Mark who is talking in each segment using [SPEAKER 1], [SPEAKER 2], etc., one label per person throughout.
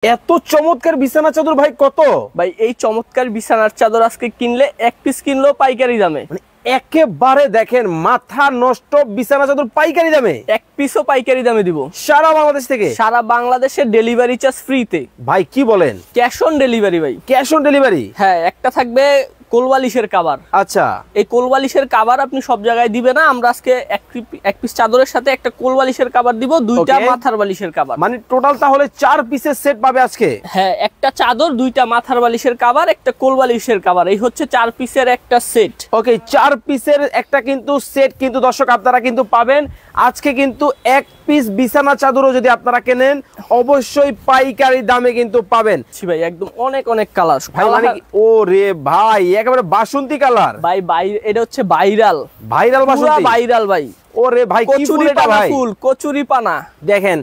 [SPEAKER 1] এত চমৎকার বিছানা চাদর ভাই কত?
[SPEAKER 2] ভাই এই চমৎকার বিছানার চাদর আজকে কিনলে এক পিস কিনলেও পাইকারি দামে,
[SPEAKER 1] মানে একেবারে দেখেন মাথা নষ্ট বিছানা চাদর পাইকারি দামে,
[SPEAKER 2] এক পিসও পাইকারি দামে দিব
[SPEAKER 1] সারা বাংলাদেশ থেকে।
[SPEAKER 2] সারা বাংলাদেশে ডেলিভারি চার্জ ফ্রিতে।
[SPEAKER 1] ভাই কি বলেন?
[SPEAKER 2] ক্যাশ অন ডেলিভারি ভাই।
[SPEAKER 1] Cash on delivery?
[SPEAKER 2] হ্যাঁ, একটা থাকবে কোলবালিশের কাভার।
[SPEAKER 1] আচ্ছা,
[SPEAKER 2] এই কোলবালিশের কাভার আপনি সব জায়গায় দিবে না, আমরা আজকে এক পিস চাদরের সাথে একটা কোলবালিশের কাভার দিব, দুইটা মাথার বালিশের কাভার।
[SPEAKER 1] মানে টোটাল তাহলে 4 পিসের সেট পাবে আজকে।
[SPEAKER 2] হ্যাঁ, একটা চাদর, দুইটা মাথার বালিশের কাভার, একটা কোলবালিশের কাভার, এই হচ্ছে 4 পিসের একটা সেট।
[SPEAKER 1] ওকে, 4 পিসের একটা কিন্তু সেট কিন্তু দর্শক আপনারা কিন্তু পাবেন আজকে। কিন্তু এক পিস বিছানা চাদরও যদি আপনারা কেনেন অবশ্যই পাইকারি দামে কিন্তু পাবেন।
[SPEAKER 2] ভাই একদম অনেক অনেক কালার
[SPEAKER 1] ভাই, মানে ও রে ভাই একেবারে বাসন্তী কালার
[SPEAKER 2] ভাই, এটা হচ্ছে ভাইরাল
[SPEAKER 1] বাসন্তী,
[SPEAKER 2] ভাইরাল ভাই।
[SPEAKER 1] ও রে ভাই, কি ফুল এটা ভাই?
[SPEAKER 2] ফুল কচুরি পানা।
[SPEAKER 1] দেখেন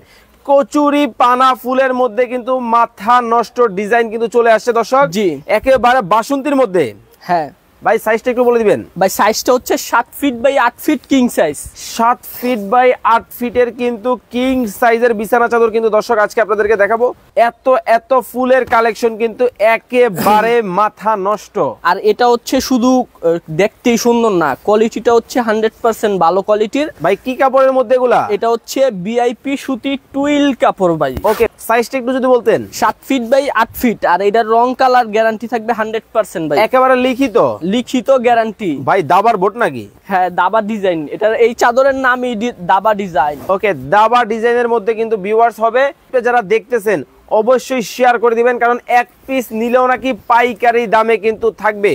[SPEAKER 1] কচুরি পানা ফুলের মধ্যে কিন্তু মাথা নষ্ট ডিজাইন কিন্তু চলে আসছে দর্শক।
[SPEAKER 2] জি,
[SPEAKER 1] একেবারে বাসন্তীর মধ্যে।
[SPEAKER 2] হ্যাঁ
[SPEAKER 1] ভাই সাইজটা একটু বলে দিবেন।
[SPEAKER 2] ভাই সাইজটা হচ্ছে 7 feet by 8 feet king size.
[SPEAKER 1] 7 feet by 8 ফিটের কিন্তু কিং সাইজের বিছানা চাদর কিন্তু দর্শক আজকে আপনাদেরকে দেখাবো। এত ফুলের কালেকশন কিন্তু একেবারে মাথা নষ্ট।
[SPEAKER 2] আর এটা হচ্ছে শুধু দেখতেই সুন্দর না, কোয়ালিটিটা হচ্ছে 100% ভালো কোয়ালিটির।
[SPEAKER 1] ভাই কি কাপড়ের মধ্যে এগুলা?
[SPEAKER 2] এটা হচ্ছে ভিআইপি সুতি টুইল কাপড় ভাই।
[SPEAKER 1] ওকে, সাইজটা একটু যদি বলতেন।
[SPEAKER 2] 7 ফিট বাই 8 ফিট, আর এটার রং কালার গ্যারান্টি থাকবে 100% ভাই।
[SPEAKER 1] একেবারে লিখিত
[SPEAKER 2] গ্যারান্টি।
[SPEAKER 1] ভাই দাবার বোট নাকি?
[SPEAKER 2] হ্যাঁ, দাবা ডিজাইন। এটার এই চাদরের নামই দাবা ডিজাইন।
[SPEAKER 1] ওকে, দাবা ডিজাইনের মধ্যে কিন্তু ভিউয়ার্স হবে, যারা দেখতেছেন অবশ্যই শেয়ার করে দিবেন, কারণ এক পিস নিলেও নাকি পাইকারি দামে কিন্তু থাকবে।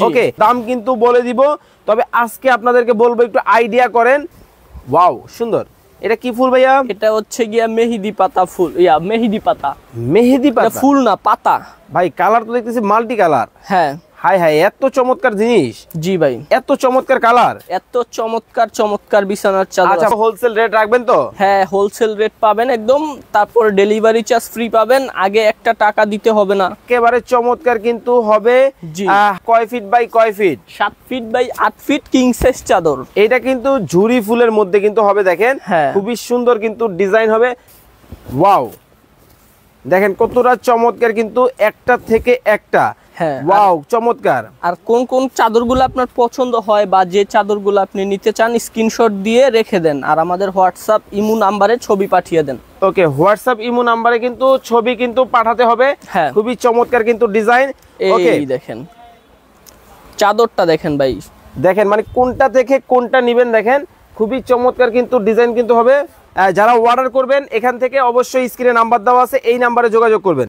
[SPEAKER 1] ওকে, দাম কিন্তু বলে দিব, তবে আজকে আপনাদেরকে বলবো একটু আইডিয়া করেন। ওয়াও সুন্দর। এটা কি ফুল ভাইয়া?
[SPEAKER 2] এটা হচ্ছে গিয়া মেহেদি পাতা ফুল। মেহেদি পাতা ফুল না, পাতা।
[SPEAKER 1] ভাই কালার তো দেখতেছি মাল্টি কালার।
[SPEAKER 2] হ্যাঁ,
[SPEAKER 1] হাই হাই, এত চমৎকার জিনিস।
[SPEAKER 2] জি ভাই,
[SPEAKER 1] এত চমৎকার কালার,
[SPEAKER 2] এত চমৎকার বিছানার চাদর।
[SPEAKER 1] আচ্ছা, হোলসেল রেট রাখবেন তো?
[SPEAKER 2] হ্যাঁ, হোলসেল রেট পাবেন একদম। তারপর ডেলিভারি চার্জ ফ্রি পাবেন, আগে একটা টাকা দিতে হবে না।
[SPEAKER 1] একেবারে চমৎকার কিন্তু হবে। কয় ফিট বাই কয় feet?
[SPEAKER 2] 7 feet by 8 feet king size চাদর।
[SPEAKER 1] এটা কিন্তু ঝুরি ফুলের মধ্যে কিন্তু হবে, দেখেন খুবই সুন্দর কিন্তু ডিজাইন হবে। ওয়াও, দেখেন কতটা চমৎকার কিন্তু একটা থেকে একটা।
[SPEAKER 2] হ্যাঁ,
[SPEAKER 1] ওয়াও চমৎকার।
[SPEAKER 2] আর কোন কোন চাদরগুলো আপনার পছন্দ হয় বা যে চাদরগুলো আপনি নিতে চান স্ক্রিনশট দিয়ে রেখে দেন, আর আমাদের হোয়াটসঅ্যাপ ইমো নাম্বারে ছবি পাঠিয়ে দেন।
[SPEAKER 1] ওকে, হোয়াটসঅ্যাপ ইমো নাম্বারে কিন্তু ছবি কিন্তু পাঠাতে হবে।
[SPEAKER 2] হ্যাঁ,
[SPEAKER 1] খুবই চমৎকার কিন্তু ডিজাইন। ওকে,
[SPEAKER 2] দেখেন চাদরটা দেখেন ভাই,
[SPEAKER 1] দেখেন মানে কোনটা থেকে কোনটা নেবেন, দেখেন খুবই চমৎকার কিন্তু ডিজাইন কিন্তু হবে। যারা অর্ডার করবেন এখান থেকে অবশ্যই স্ক্রিনে নাম্বার দেওয়া আছে, এই নাম্বারে যোগাযোগ করবেন।